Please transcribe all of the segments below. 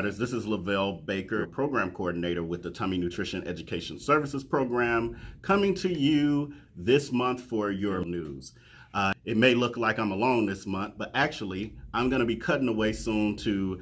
Providers. This is Lavelle Baker, Program Coordinator with the Tummy Nutrition Education Services Program, coming to you this month for your news. It may look like I'm alone this month, but actually, I'm going to be cutting away soon to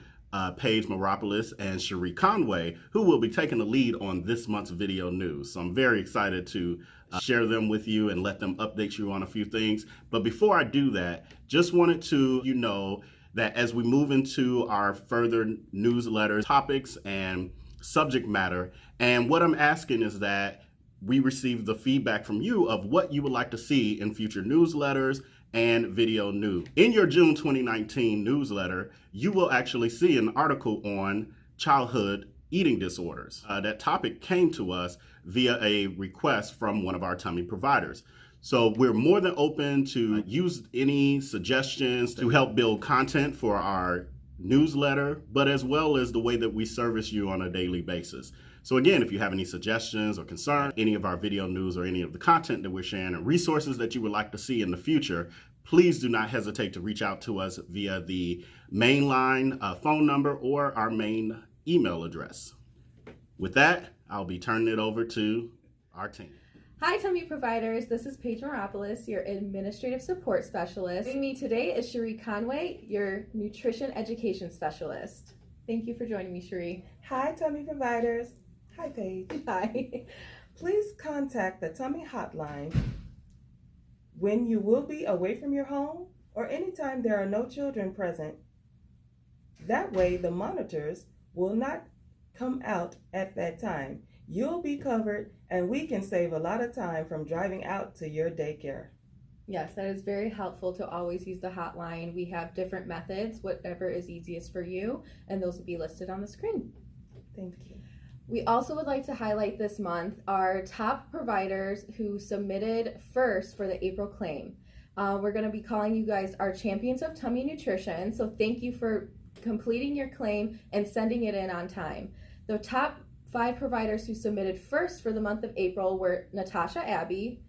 Paige Meropoulos and Cherie Conway, who will be taking the lead on this month's video news. So I'm very excited to share them with you and let them update you on a few things. But before I do that, just wanted to that as we move into our further newsletter topics and subject matter, and what I'm asking is that we receive the feedback from you of what you would like to see in future newsletters and video news. In your June 2019 newsletter, you will actually see an article on childhood eating disorders. That topic came to us via a request from one of our tummy providers. So we're more than open to use any suggestions to help build content for our newsletter, but as well as the way that we service you on a daily basis. So again, if you have any suggestions or concerns, any of our video news or any of the content that we're sharing and resources that you would like to see in the future, please do not hesitate to reach out to us via the mainline phone number or our main email address. With that, I'll be turning it over to our team. Hi, Tummy Providers. This is Paige Meropoulos, your Administrative Support Specialist. Joining me today is Cherie Conway, your Nutrition Education Specialist. Thank you for joining me, Cherie. Hi, Tummy Providers. Hi, Paige. Hi. Please contact the Tummy Hotline when you will be away from your home or anytime there are no children present. That way, the monitors will not come out at that time. You'll be covered, and we can save a lot of time from driving out to your daycare. Yes, that is very helpful to always use the hotline. We have different methods, whatever is easiest for you, and those will be listed on the screen. Thank you. We also would like to highlight this month our top providers who submitted first for the April claim. We're going to be calling you guys our champions of tummy nutrition, so thank you for completing your claim and sending it in on time. The top 5 providers who submitted first for the month of April were Natasha Abbey,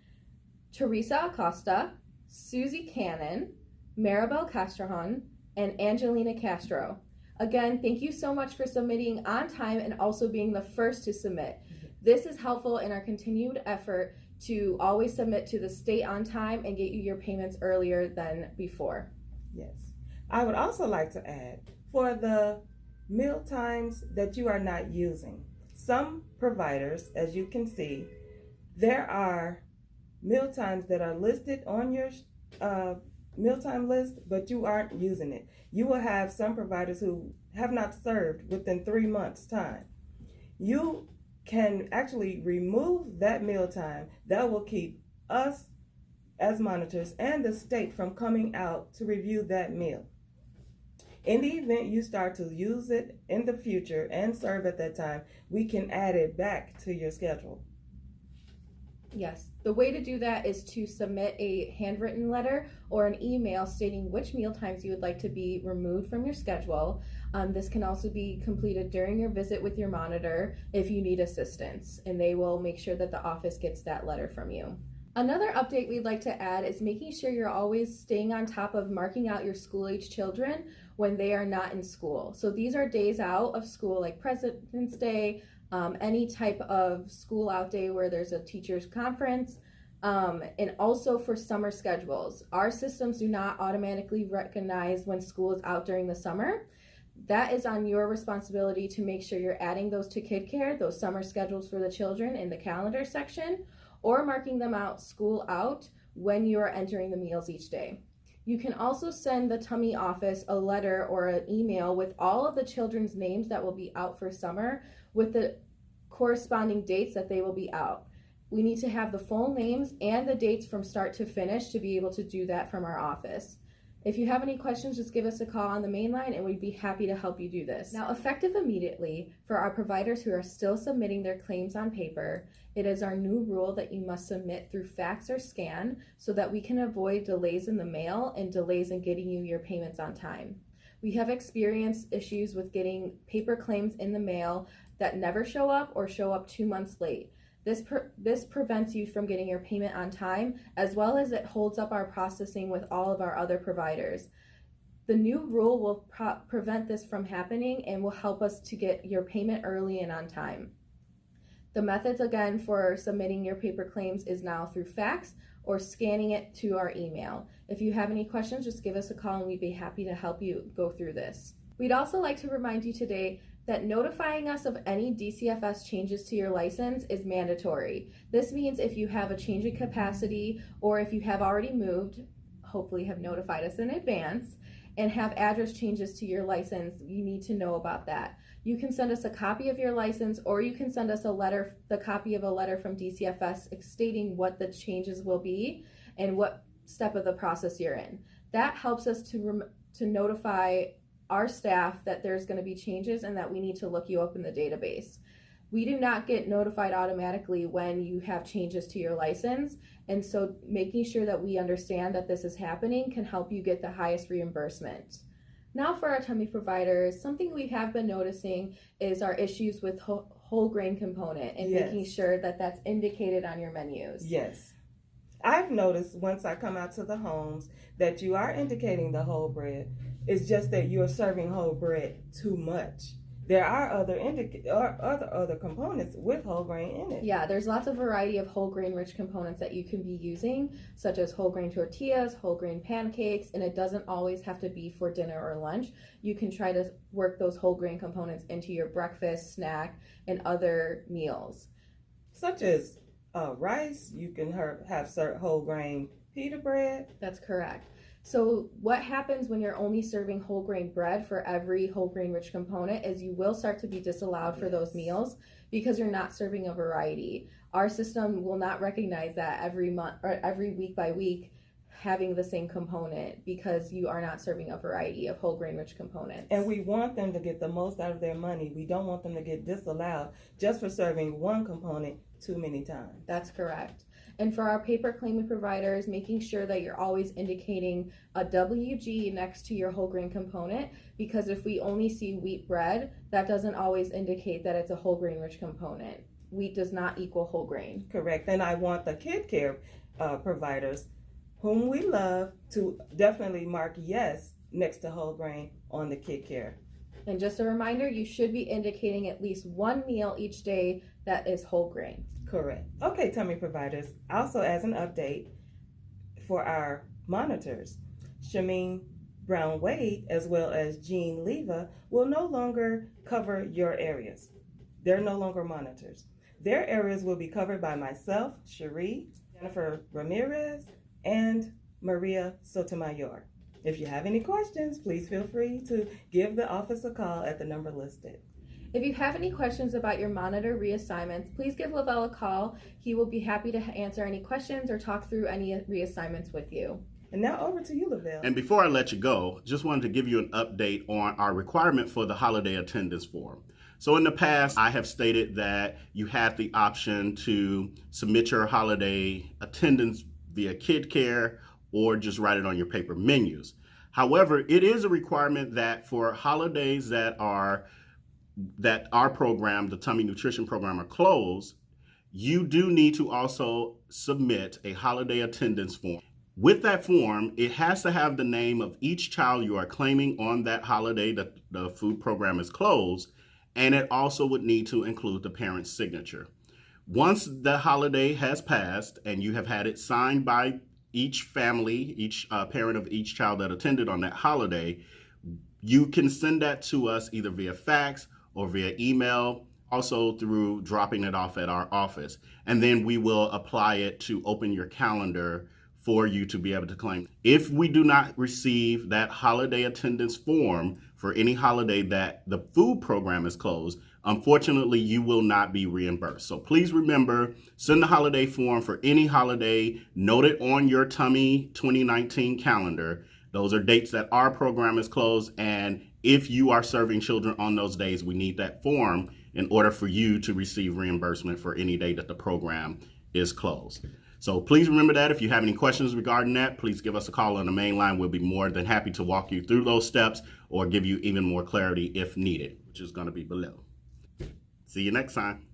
Teresa Acosta, Susie Cannon, Maribel Castrahan, and Angelina Castro. Again, thank you so much for submitting on time and also being the first to submit. This is helpful in our continued effort to always submit to the state on time and get you your payments earlier than before. Yes. I would also like to add, for the meal times that you are not using, some providers, as you can see, there are meal times that are listed on your mealtime list, but you aren't using it. You will have some providers who have not served within 3 months' time. You can actually remove that mealtime. That will keep us as monitors and the state from coming out to review that meal. In the event you start to use it in the future and serve at that time, we can add it back to your schedule. Yes, the way to do that is to submit a handwritten letter or an email stating which meal times you would like to be removed from your schedule. This can also be completed during your visit with your monitor if you need assistance, and they will make sure that the office gets that letter from you. Another update we'd like to add is making sure you're always staying on top of marking out your school-age children when they are not in school. So these are days out of school like President's Day, any type of school out day where there's a teacher's conference, and also for summer schedules. Our systems do not automatically recognize when school is out during the summer. That is on your responsibility to make sure you're adding those to KidCare, those summer schedules for the children in the calendar section, or marking them out school out when you are entering the meals each day. You can also send the Tummy office a letter or an email with all of the children's names that will be out for summer with the corresponding dates that they will be out. We need to have the full names and the dates from start to finish to be able to do that from our office. If you have any questions, just give us a call on the main line and we'd be happy to help you do this. Now, effective immediately, for our providers who are still submitting their claims on paper, it is our new rule that you must submit through fax or scan so that we can avoid delays in the mail and delays in getting you your payments on time. We have experienced issues with getting paper claims in the mail that never show up or show up 2 months late. This prevents you from getting your payment on time, as well as it holds up our processing with all of our other providers. The new rule will prevent this from happening and will help us to get your payment early and on time. The methods again for submitting your paper claims is now through fax or scanning it to our email. If you have any questions, just give us a call and we'd be happy to help you go through this. We'd also like to remind you today that notifying us of any DCFS changes to your license is mandatory. This means if you have a change in capacity or if you have already moved, hopefully have notified us in advance, and have address changes to your license, you need to know about that. You can send us a copy of your license, or you can send us a letter, the copy of a letter from DCFS stating what the changes will be and what step of the process you're in. That helps us to notify our staff that there's going to be changes and that we need to look you up in the database. We do not get notified automatically when you have changes to your license, and so making sure that we understand that this is happening can help you get the highest reimbursement. Now for our tummy providers, something we have been noticing is our issues with whole grain component and making sure that that's indicated on your menus. Yes. I've noticed once I come out to the homes that you are indicating the whole bread. It's just that you're serving whole bread too much. There are other components with whole grain in it. Yeah, there's lots of variety of whole grain rich components that you can be using, such as whole grain tortillas, whole grain pancakes, and it doesn't always have to be for dinner or lunch. You can try to work those whole grain components into your breakfast, snack, and other meals. Such as rice, you can have whole grain pita bread. That's correct. So what happens when you're only serving whole grain bread for every whole grain rich component is you will start to be disallowed for those meals because you're not serving a variety. Our system will not recognize that every month or every week by week having the same component because you are not serving a variety of whole grain rich components. And we want them to get the most out of their money. We don't want them to get disallowed just for serving one component too many times. That's correct. And for our paper claimant providers, making sure that you're always indicating a WG next to your whole grain component, because if we only see wheat bread, that doesn't always indicate that it's a whole grain rich component. Wheat does not equal whole grain. Correct. And I want the kid care providers, whom we love, to definitely mark yes next to whole grain on the kid care. And just a reminder, you should be indicating at least one meal each day that is whole grain. Correct. Okay, tummy providers. Also, as an update for our monitors, Shameen Brown Wade as well as Jean Leva will no longer cover your areas. They're no longer monitors. Their areas will be covered by myself, Cherie, Jennifer Ramirez, and Maria Sotomayor. If you have any questions, please feel free to give the office a call at the number listed. If you have any questions about your monitor reassignments, please give Lavelle a call. He will be happy to answer any questions or talk through any reassignments with you. And now over to you, Lavelle. And before I let you go, just wanted to give you an update on our requirement for the holiday attendance form. So in the past, I have stated that you had the option to submit your holiday attendance via Kid Care or just write it on your paper menus. However, it is a requirement that for holidays that our program, the Tummy Nutrition Program, are closed, you do need to also submit a holiday attendance form. With that form, it has to have the name of each child you are claiming on that holiday that the food program is closed, and it also would need to include the parent's signature. Once the holiday has passed and you have had it signed by each family, each parent of each child that attended on that holiday, you can send that to us either via fax or via email, also through dropping it off at our office. And then we will apply it to open your calendar for you to be able to claim. If we do not receive that holiday attendance form for any holiday that the food program is closed, unfortunately, you will not be reimbursed. So please remember, send the holiday form for any holiday, note it on your Tummy 2019 calendar. Those are dates that our program is closed, and if you are serving children on those days, we need that form in order for you to receive reimbursement for any day that the program is closed. So please remember that. If you have any questions regarding that, please give us a call on the main line. We'll be more than happy to walk you through those steps or give you even more clarity if needed, which is going to be below. See you next time.